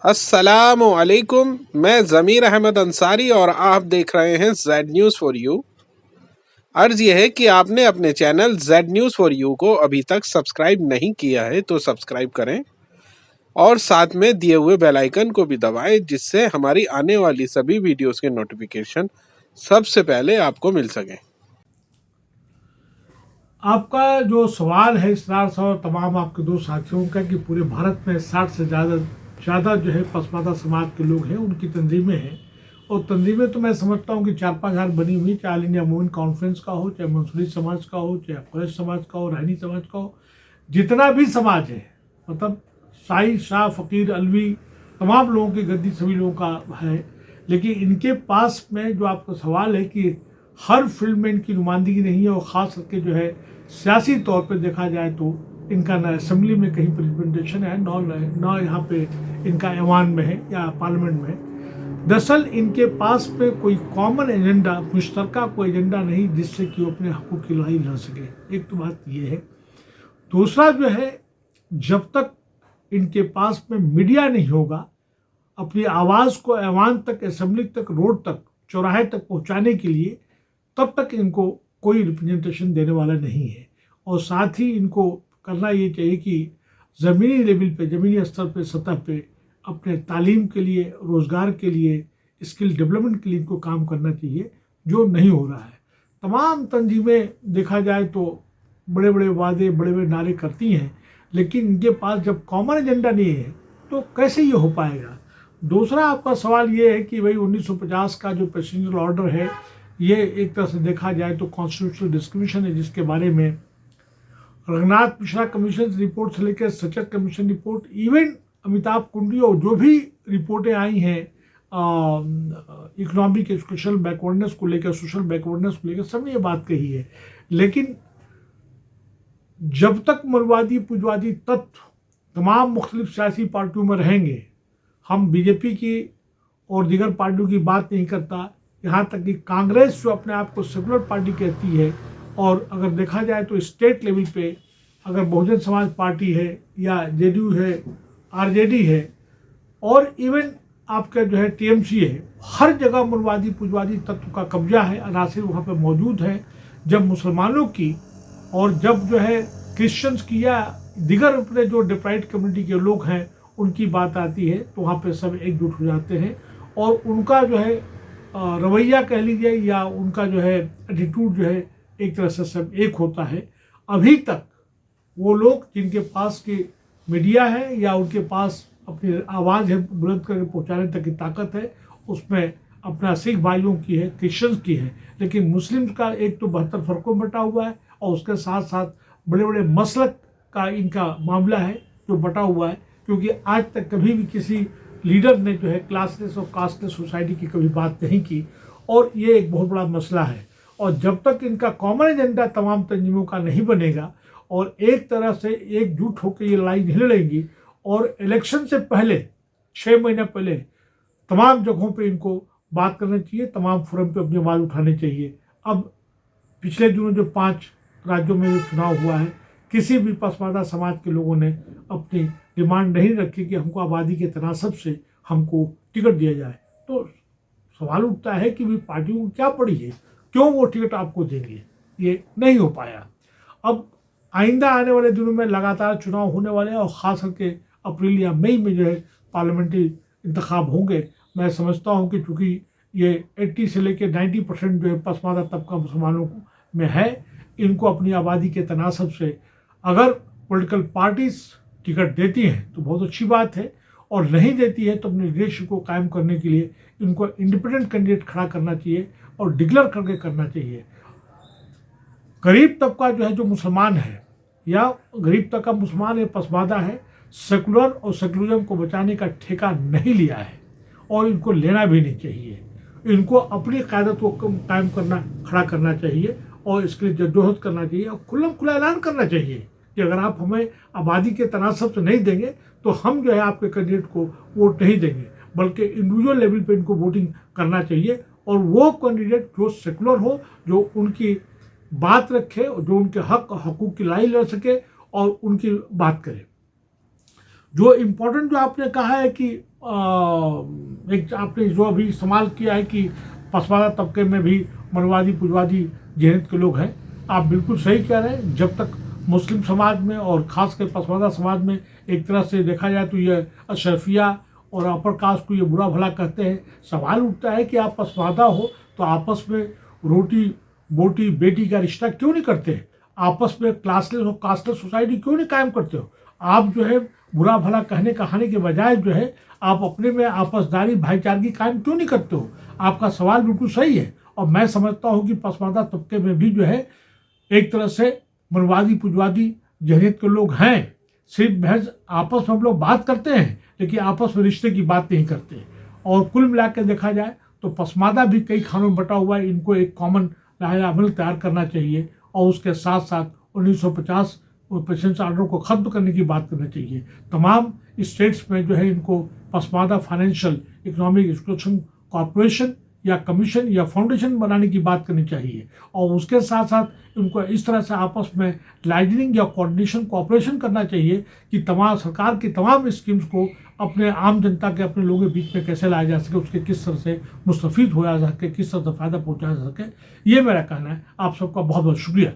अस्सलामु अलैकुम। मैं ज़मीर अहमद अंसारी और आप देख रहे हैं जेड न्यूज़ फॉर यू। अर्ज यह है कि आपने अपने channel Z news for you को अभी तक सब्सक्राइब नहीं किया है तो सब्सक्राइब करें और साथ में दिए हुए बेल आइकन को भी दबाएं, जिससे हमारी आने वाली सभी वीडियोस के नोटिफिकेशन सबसे पहले आपको मिल सकें। आपका जो सवाल है इसरार सा और तमाम आपके दो साथियों का कि पूरे भारत में 60 से ज़्यादा जो है पसमानदा समाज के लोग हैं, उनकी तंजीमें हैं। और तंजीमें तो मैं समझता हूँ कि 4-5 बनी हुई, चाहे ऑल इंडिया वुमेन कॉन्फ्रेंस का हो, चाहे मंसूरी समाज का हो, चाहे कुरैश समाज का हो, रहनी समाज का हो, जितना भी समाज है, मतलब शाही, शाह, फ़कीर, अलवी, तमाम लोगों की गद्दी सभी लोगों का है। लेकिन इनके पास में जो आपका सवाल है कि हर फील्ड में इनकी नुमाइंदगी नहीं है, और ख़ास करके जो है सियासी तौर पे देखा जाए तो इनका ना असेंबली में कहीं रिप्रेजेंटेशन है, ना यहाँ पे इनका ऐवान में है या पार्लियामेंट में है। दरअसल इनके पास पे कोई कॉमन एजेंडा, मुश्तरका कोई एजेंडा नहीं जिससे कि वो अपने हकूक़ की लड़ाई लड़ सके। एक तो बात ये है। दूसरा जो है, जब तक इनके पास में मीडिया नहीं होगा अपनी आवाज़ को ऐवान तक, असेंबली तक, रोड तक, चौराहे तक पहुंचाने के लिए, तब तक इनको कोई रिप्रेजेंटेशन देने वाला नहीं है। और साथ ही इनको करना ये चाहिए कि ज़मीनी लेवल पे, ज़मीनी स्तर पे, सतह पे अपने तालीम के लिए, रोज़गार के लिए, स्किल डेवलपमेंट के लिए इनको काम करना चाहिए, जो नहीं हो रहा है। तमाम तंजीमें देखा जाए तो बड़े बड़े वादे, बड़े बड़े नारे करती हैं, लेकिन इनके पास जब कॉमन एजेंडा नहीं है तो कैसे ये हो पाएगा। दूसरा आपका सवाल ये है कि भाई 1950 का जो प्रेसिडेंशियल ऑर्डर है, ये एक तरह से देखा जाए तो कॉन्स्टिट्यूशनल डिस्क्रिमिनेशन है, जिसके बारे में रघुनाथ मिश्रा कमीशन रिपोर्ट से लेकर Sachar commission report, even Amitabh कुंडी और जो भी रिपोर्टें आई हैं इकोनॉमिक सोशल बैकवर्डनेस को लेकर, सोशल बैकवर्डनेस को लेकर, सबने ये बात कही है। लेकिन जब तक मनुवादी पूंजवादी तत्व तमाम मुख्तलिफ सियासी पार्टियों में रहेंगे, हम बीजेपी की और दीगर पार्टियों की बात नहीं करता, यहाँ तक कि कांग्रेस जो अपने आप को सेकुलर पार्टी कहती है, और अगर देखा जाए तो स्टेट लेवल पे अगर बहुजन समाज पार्टी है या जेडीयू है, आरजेडी है, और इवन आपका जो है टीएमसी है, हर जगह मनुवादी पूंजवादी तत्व का कब्जा है, अनासिर वहाँ पे मौजूद है। जब मुसलमानों की और जब जो है क्रिश्चियंस की या दिगर अपने जो डिप्राइव्ड कम्युनिटी के लोग हैं उनकी बात आती है, तो वहाँ पे सब एकजुट हो जाते हैं, और उनका जो है रवैया कह लीजिए या उनका जो है एटीट्यूड जो है एक तरह से सब एक होता है। अभी तक वो लोग जिनके पास की मीडिया है या उनके पास अपनी आवाज़ है बुलंद करके पहुँचाने तक की ताकत है, उसमें अपना सिख भाइयों की है, क्रिश्चियंस की है, लेकिन मुस्लिम्स का एक तो 72 फ़र्कों में बटा हुआ है, और उसके साथ साथ बड़े बड़े मसलक का इनका मामला है जो बटा हुआ है। क्योंकि आज तक कभी भी किसी लीडर ने जो है क्लासलेस और कास्टलेस सोसाइटी की कभी बात नहीं की, और ये एक बहुत बड़ा मसला है। और जब तक इनका कॉमन एजेंडा तमाम तंजीमों का नहीं बनेगा और एक तरह से एकजुट होकर ये लड़ाई नहीं लड़ेंगी, और इलेक्शन से पहले 6 महीने पहले तमाम जगहों पे इनको बात करनी चाहिए, तमाम फोरम पे अपनी आवाज़ उठानी चाहिए। अब पिछले दिनों जो 5 राज्यों में जो चुनाव हुआ है, किसी भी पसमानदा समाज के लोगों ने अपनी डिमांड नहीं रखी कि हमको आबादी के तनासब से हमको टिकट दिया जाए। तो सवाल उठता है कि भी पार्टियों को क्या पड़ी है, क्यों वो टिकट आपको देंगे। ये नहीं हो पाया। अब आइंदा आने वाले दिनों में लगातार चुनाव होने वाले हैं, और ख़ास करके अप्रैल या मई में जो है पार्लियामेंट्री इंतखाब होंगे। मैं समझता हूँ कि चूँकि ये 80 से लेकर 90% जो है पसमानदा तबका मुसलमानों में है, इनको अपनी आबादी के तनासब से अगर पॉलिटिकल पार्टीज टिकट देती हैं तो बहुत अच्छी बात है, और नहीं देती है तो अपने लीडरशिप को कायम करने के लिए इनको इंडिपेंडेंट कैंडिडेट खड़ा करना चाहिए और डिक्लेयर करके करना चाहिए। गरीब तबका जो है, जो मुसलमान है या गरीब तबका मुसलमान है, पसमानदा है, सेकुलर और सेकुलरिज्म को बचाने का ठेका नहीं लिया है, और इनको लेना भी नहीं चाहिए। इनको अपनी क़यादत को कायम करना, खड़ा करना चाहिए, और इसके लिए जद्दोजहद करना चाहिए, और खुला ऐलान करना चाहिए कि अगर आप हमें आबादी के तनासब से नहीं देंगे तो हम जो है आपके कैंडिडेट को वोट नहीं देंगे, बल्कि इंडिविजुअल लेवल पे इनको वोटिंग करना चाहिए। और वो कैंडिडेट जो सेकुलर हो, जो उनकी बात रखे, जो उनके हक हकूक़ की लड़ाई लड़ सके और उनकी बात करे। जो इम्पोर्टेंट जो आपने कहा है कि एक आपने जो अभी इस्तेमाल किया है कि पसमानदा तबके में भी मनवादी पुजवादी जहनीत के लोग हैं, आप बिल्कुल सही कह रहे हैं। जब तक मुस्लिम समाज में और ख़ासकर पसमानदा समाज में एक तरह से देखा जाए तो ये अशरफिया और अपर कास्ट को ये बुरा भला कहते हैं। सवाल उठता है कि आप पसमानदा हो तो आपस में रोटी बोटी बेटी का रिश्ता क्यों नहीं करते? आपस में क्लासलेस और कास्टलेस सोसाइटी क्यों नहीं कायम करते हो? आप जो है बुरा भला कहने कहानी के बजाय जो है आप अपने में आपसदारी भाईचारगी कायम क्यों नहीं करते हो? आपका सवाल बिल्कुल सही है और मैं समझता हूँ कि पसमानदा तबके में भी जो है एक तरह से मनवादी पुजवादी जहनीत के लोग हैं। सिर्फ महज आपस में हम लोग बात करते हैं लेकिन आपस में रिश्ते की बात नहीं करते। और कुल मिला के देखा जाए तो पसमानदा भी कई खानों में बटा हुआ है। इनको एक कॉमन लाया अमल तैयार करना चाहिए और उसके साथ साथ 1950 प्रेसिडेंस ऑर्डर को ख़त्म करने की बात करनी चाहिए। तमाम स्टेट्स में जो है इनको Pasmanda financial economic exclusion corporation या कमीशन या फाउंडेशन बनाने की बात करनी चाहिए और उसके साथ साथ उनको इस तरह से आपस में लाइजनिंग या कोऑर्डिनेशन कोऑपरेशन करना चाहिए कि तमाम सरकार की तमाम स्कीम्स को अपने आम जनता के अपने लोगों के बीच में कैसे लाया जा सके, उसके किस तरह से मुस्तफ़ीद हो जा सके, किस तरह से फ़ायदा पहुँचाया जा सके। ये मेरा कहना है। आप सबका बहुत बहुत शुक्रिया।